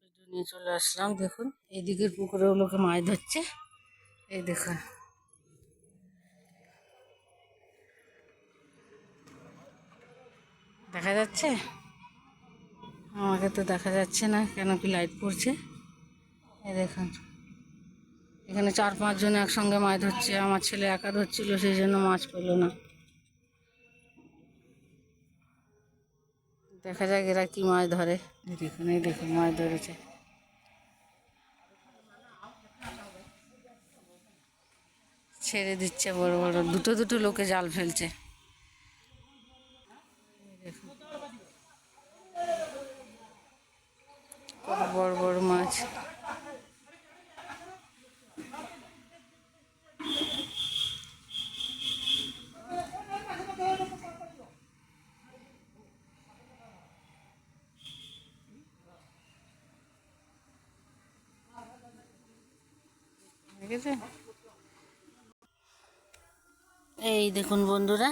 Video নিয়ে চলে আসলাম। দেখুন এইদিকের পুকুরে ওগুলোকে মাছ ধরছে। এই দেখুন দেখা যাচ্ছে, আমাকে তো দেখা যাচ্ছে না, কেন কি লাইট পড়ছে। এই দেখুন এখানে 4-5 জন একসঙ্গে মাছ ধরছে। আমার ছেলে একা ধরছিল, সেই জন্য মাছ পেল না। দেখা যাক এরা কি মাছ ধরে। এই দেখুন মাছ ধরেছে। ছেড়ে দিচ্ছে বড় বড় দুটো দুটো লোকে জাল ফেলছে। দেখুন কত বড় বড় মাছ। দেখেছে? এই দেখুন বন্ধুরা,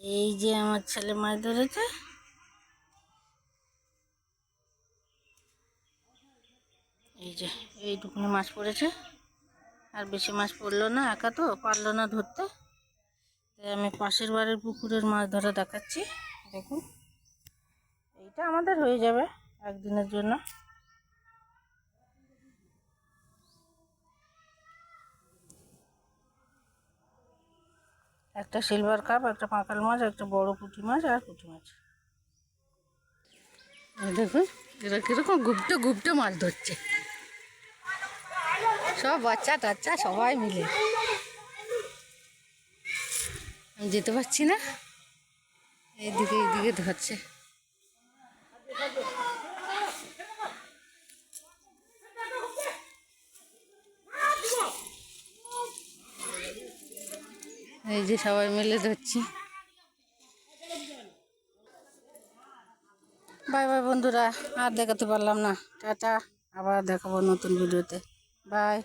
এই যে আমার ছেলে মাছ ধরেছে। এই যে এইটুকুনি মাছ পড়েছে, আর বেশি মাছ পড়লো না, একা তো পারলো না ধরতে। তাই আমি পাশের বাড়ির পুকুরের মাছ ধরা দেখাচ্ছি। দেখুন এইটা আমাদের হয়ে যাবে একদিনের জন্য। একটা সিলভার কাপ, একটা পাঁকাল মাছ, একটা বড় পুঁটি মাছ আর পুঁটি মাছ। দেখুন এরা কিরকম গুপ্ত গুপ্ত মাছ ধরছে, সব বাচ্চা টাচ্চা সবাই মিলে। আমি যেতে পারছি না, এইদিকে ধরছে। এই যে সবাই মিলে ধরছি। বাই বাই বন্ধুরা, আর দেখাতে পারলাম না, টাটা। আবার দেখাবো নতুন ভিডিওতে। বাই।